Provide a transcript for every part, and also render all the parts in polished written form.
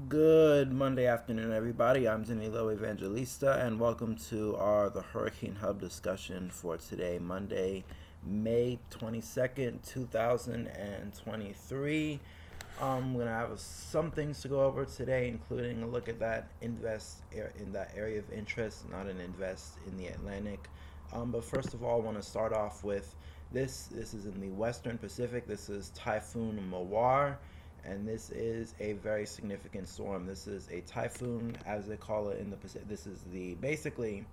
Good Monday afternoon, everybody. I'm Danilo Evangelista, and welcome to the Hurricane Hub discussion for today, Monday, May 22nd, 2023. We're gonna have some things to go over today, including a look at that in that area of interest, not an invest in the Atlantic. But first of all, I want to start off with this. This is in the Western Pacific. This is Typhoon Mawar, and this is a very significant storm. This is a typhoon, as they call it in the Pacific. This is the basically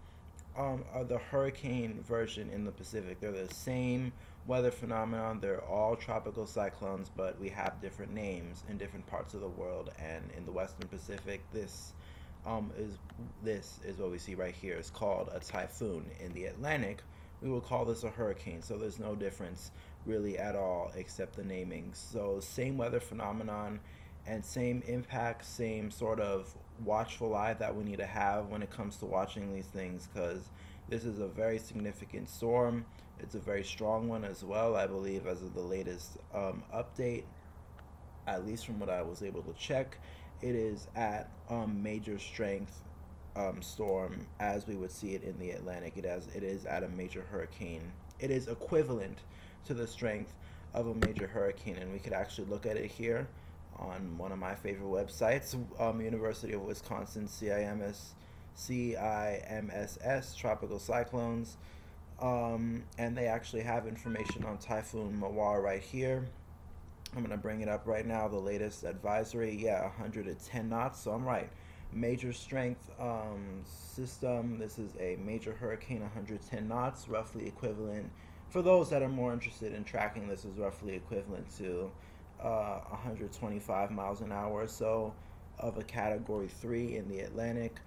the hurricane version in the Pacific. They're the same weather phenomenon. They're all tropical cyclones, but we have different names in different parts of the world. And in the Western Pacific, is this is what we see right here. It's called a typhoon. In the Atlantic, we will call this a hurricane. So there's no difference really at all except the naming. So same weather phenomenon and same impact, same sort of watchful eye that we need to have when it comes to watching these things, because this is a very significant storm. It's a very strong one as well, I believe, as of the latest update, at least from what I was able to check. It is at major strength storm as we would see it in the Atlantic. It is at a major hurricane. It is equivalent to the strength of a major hurricane, and we could actually look at it here on one of my favorite websites, University of Wisconsin CIMSS Tropical Cyclones, and they actually have information on Typhoon Mawar right here. I'm gonna bring it up right now. The latest advisory, yeah, 110 knots. So I'm right. Major strength system. This is a major hurricane, 110 knots, roughly equivalent. For those that are more interested in tracking, this is roughly equivalent to 125 miles an hour or so of a Category 3 in the Atlantic.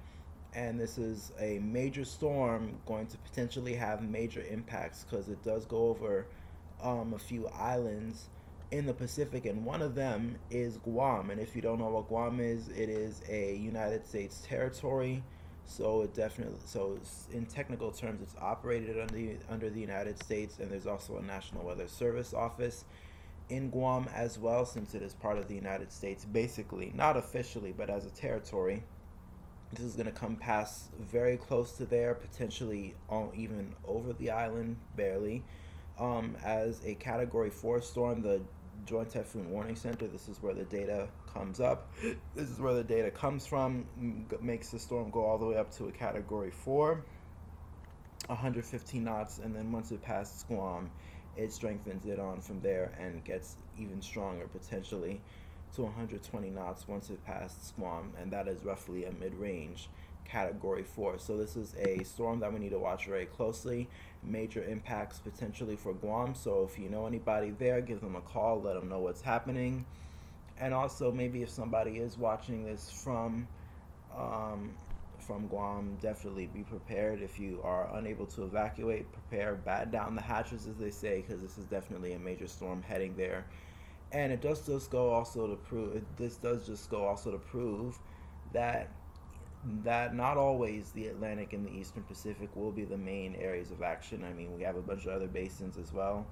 And this is a major storm going to potentially have major impacts because it does go over a few islands in the Pacific, and one of them is Guam. And if you don't know what Guam is, it is a United States territory. So it definitely, so in technical terms, it's operated under the United States, and there's also a National Weather Service office in Guam as well, since it is part of the United States, basically, not officially, but as a territory. This is going to come past very close to there, potentially even over the island, barely. As a Category 4 storm, the Joint Typhoon Warning Center, this is where the data comes up. This is where the data comes from, makes the storm go all the way up to a Category 4, 115 knots, and then once it passes Guam, it strengthens it on from there and gets even stronger, potentially to 120 knots once it passes Guam, and that is roughly a mid-range Category 4. So this is a storm that we need to watch very closely. Major impacts potentially for Guam. So if you know anybody there, give them a call, let them know what's happening. And also, maybe if somebody is watching this from Guam, definitely be prepared. If you are unable to evacuate, prepare, bat down the hatches, as they say, because this is definitely a major storm heading there. And it does just go also to prove this does just go also to prove that not always the Atlantic and the Eastern Pacific will be the main areas of action. I mean, we have a bunch of other basins as well,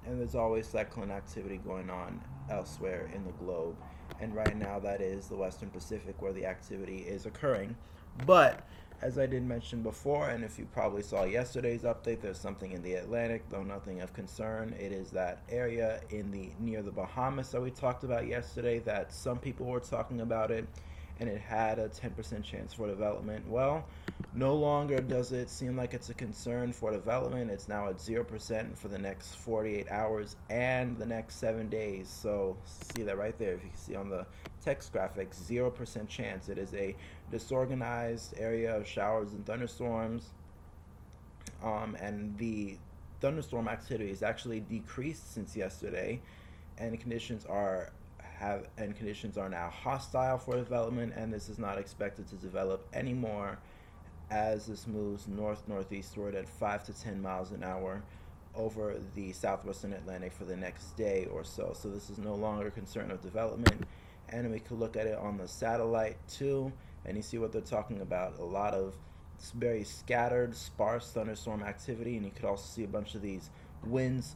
and there's always cyclone activity going on elsewhere in the globe. And right now, that is the Western Pacific where the activity is occurring. But as I did mention before, and if you probably saw yesterday's update, there's something in the Atlantic, though nothing of concern. It is that area in the near the Bahamas that we talked about yesterday, that some people were talking about it, and it had a 10% chance for development. Well, no longer does it seem like it's a concern for development. It's now at 0% for the next 48 hours and the next 7 days. So see that right there. If you can see on the text graphic, 0% chance. It is a disorganized area of showers and thunderstorms. And the thunderstorm activity has actually decreased since yesterday, and conditions are now hostile for development, and this is not expected to develop anymore as this moves north-northeastward at 5 to 10 miles an hour over the southwestern Atlantic for the next day or so. So this is no longer a concern of development, and we could look at it on the satellite too, and you see what they're talking about. A lot of very scattered, sparse thunderstorm activity, and you could also see a bunch of these winds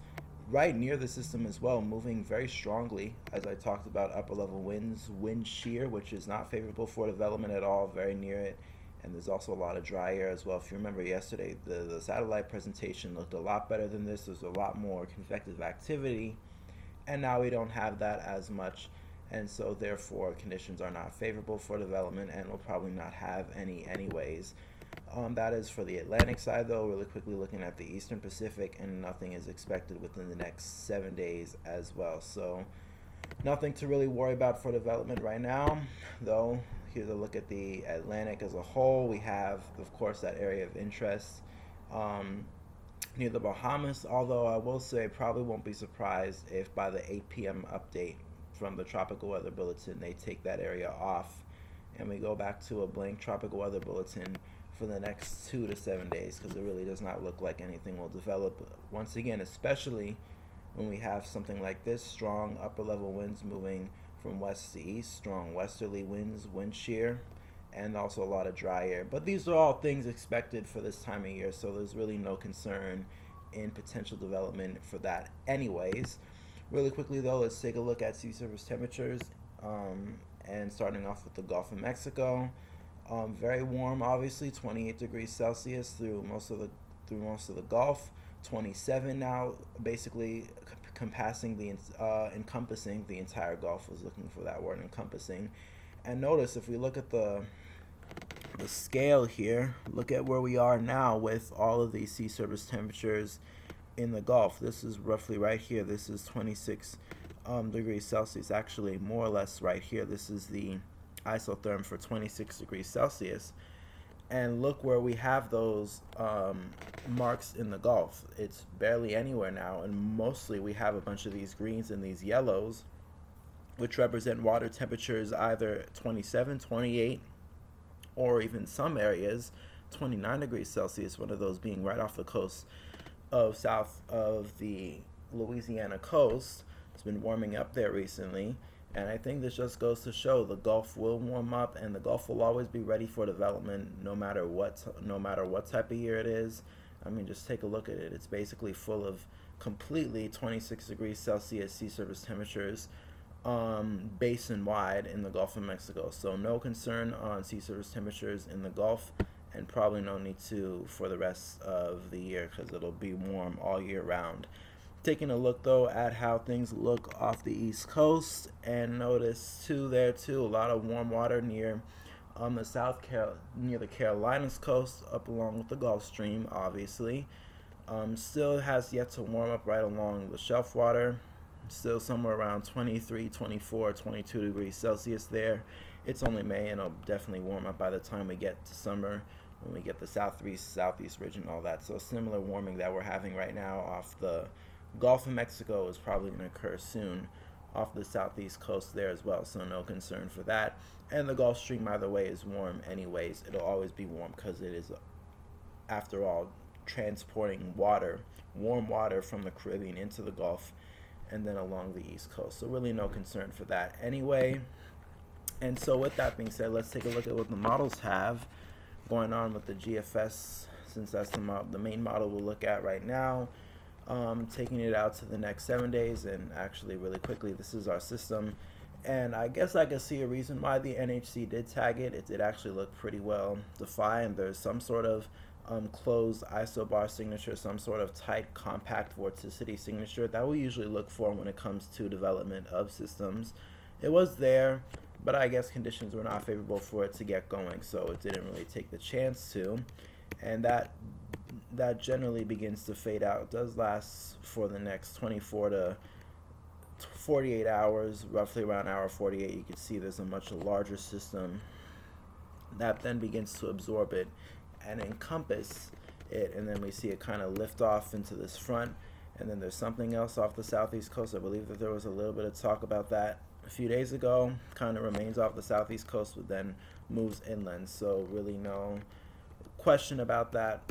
right near the system as well, moving very strongly. As I talked about, upper level winds, wind shear, which is not favorable for development at all, very near it. And there's also a lot of dry air as well. If you remember yesterday, the satellite presentation looked a lot better than this. There's a lot more convective activity, and now we don't have that as much. And so, therefore, conditions are not favorable for development, and we'll probably not have any anyways. That is for the Atlantic side, though. Really quickly looking at the Eastern Pacific, and nothing is expected within the next 7 days as well. So, nothing to really worry about for development right now, though. Here's a look at the Atlantic as a whole. We have, of course, that area of interest um, near the Bahamas, although I will say probably won't be surprised if by the 8 p.m. update from the Tropical Weather Bulletin they take that area off and we go back to a blank Tropical Weather Bulletin for the next 2 to 7 days, because it really does not look like anything will develop once again, especially when we have something like this: strong upper level winds moving from west to east, strong westerly winds, wind shear, and also a lot of dry air. But these are all things expected for this time of year, so there's really no concern in potential development for that anyways. Really quickly though, let's take a look at sea surface temperatures, and starting off with the Gulf of Mexico. Very warm, obviously, 28 degrees Celsius through most of the Gulf. 27 now, basically encompassing the entire Gulf. Was looking for that word, encompassing. And notice if we look at the scale here, look at where we are now with all of these sea surface temperatures in the Gulf. This is roughly right here. This is 26 degrees Celsius. Actually, more or less right here. This is the isotherm for 26 degrees Celsius. And look where we have those marks in the Gulf. It's barely anywhere now, and mostly we have a bunch of these greens and these yellows, which represent water temperatures either 27, 28, or even some areas 29 degrees Celsius, one of those being right off the coast of south of the Louisiana coast. It's been warming up there recently, and I think this just goes to show the Gulf will warm up, and the Gulf will always be ready for development, no matter what type of year it is. I mean, just take a look at it. It's basically full of completely 26 degrees Celsius sea surface temperatures, basin wide in the Gulf of Mexico. So no concern on sea surface temperatures in the Gulf, and probably no need to for the rest of the year, because it'll be warm all year round. Taking a look though at how things look off the East Coast, and notice too a lot of warm water near near the Carolinas coast, up along with the Gulf Stream, obviously. Still has yet to warm up right along the shelf water. Still somewhere around 23, 24, 22 degrees Celsius there. It's only May, and it'll definitely warm up by the time we get to summer, when we get the southeast ridge and all that. So similar warming that we're having right now off the Gulf of Mexico is probably going to occur soon off the southeast coast there as well, so no concern for that. And the Gulf Stream, either way, is warm anyways. It'll always be warm because it is, after all, transporting warm water from the Caribbean into the Gulf and then along the East Coast. So really no concern for that anyway. And so with that being said, let's take a look at what the models have going on with the GFS, since that's the main model we'll look at right now. Taking it out to the next 7 days, and actually really quickly, this is our system, and I guess I could see a reason why the NHC did tag it. It did actually look pretty well defined. There's some sort of closed isobar signature, some sort of tight compact vorticity signature that we usually look for when it comes to development of systems. It was there, but I guess conditions were not favorable for it to get going, so it didn't really take the chance to, and that generally begins to fade out. It does last for the next 24 to 48 hours, roughly around hour 48. You can see there's a much larger system that then begins to absorb it and encompass it, and then we see it kind of lift off into this front, and then there's something else off the southeast coast. I believe that there was a little bit of talk about that a few days ago. Kind of remains off the southeast coast, but then moves inland, so really no question about that.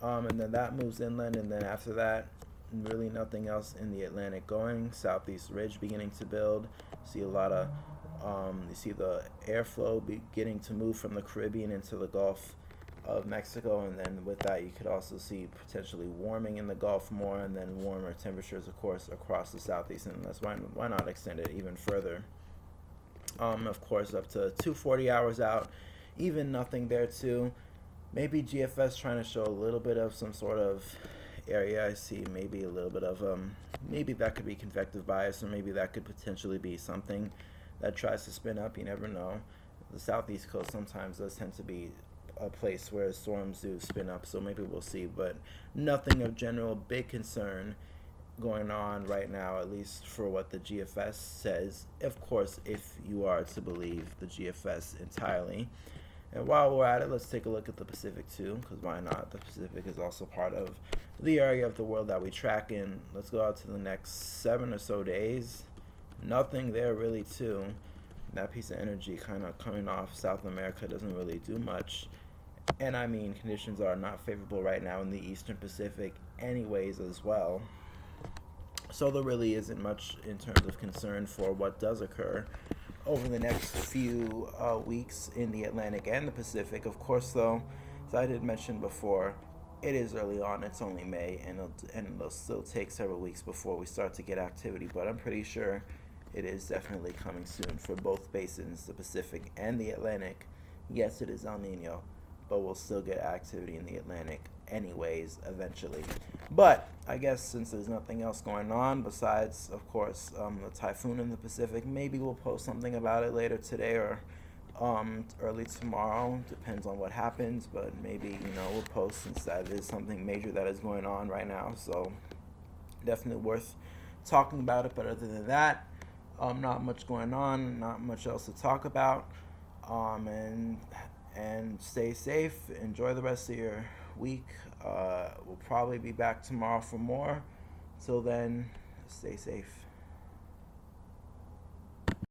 And then that moves inland, and then after that, really nothing else in the Atlantic going. Southeast ridge beginning to build. See a lot of, you see the airflow beginning to move from the Caribbean into the Gulf of Mexico, and then with that you could also see potentially warming in the Gulf more, and then warmer temperatures, of course, across the southeast, and that's why not extend it even further. Of course, up to 240 hours out, even nothing there too. Maybe GFS trying to show a little bit of some sort of area. I see maybe a little bit of maybe that could be convective bias, or maybe that could potentially be something that tries to spin up. You never know. The southeast coast sometimes does tend to be a place where storms do spin up, so maybe we'll see, but nothing of general big concern going on right now, at least for what the GFS says. Of course, if you are to believe the GFS entirely. And while we're at it, let's take a look at the Pacific too, because why not? The Pacific is also part of the area of the world that we track in. Let's go out to the next 7 or so days. Nothing there really too. That piece of energy kind of coming off South America doesn't really do much. And I mean, conditions are not favorable right now in the Eastern Pacific anyways as well. So there really isn't much in terms of concern for what does occur over the next few weeks in the Atlantic and the Pacific. Of course, though, as I did mention before, it is early on. It's only May, and it'll still take several weeks before we start to get activity. But I'm pretty sure it is definitely coming soon for both basins, the Pacific and the Atlantic. Yes, it is El Nino, but we'll still get activity in the Atlantic anyways eventually. But I guess since there's nothing else going on besides, of course, the typhoon in the Pacific, maybe we'll post something about it later today or early tomorrow. Depends on what happens, but maybe, we'll post since that is something major that is going on right now. So definitely worth talking about it. But other than that, not much going on, not much else to talk about. And stay safe. Enjoy the rest of your week. We'll probably be back tomorrow for more. Till then, stay safe.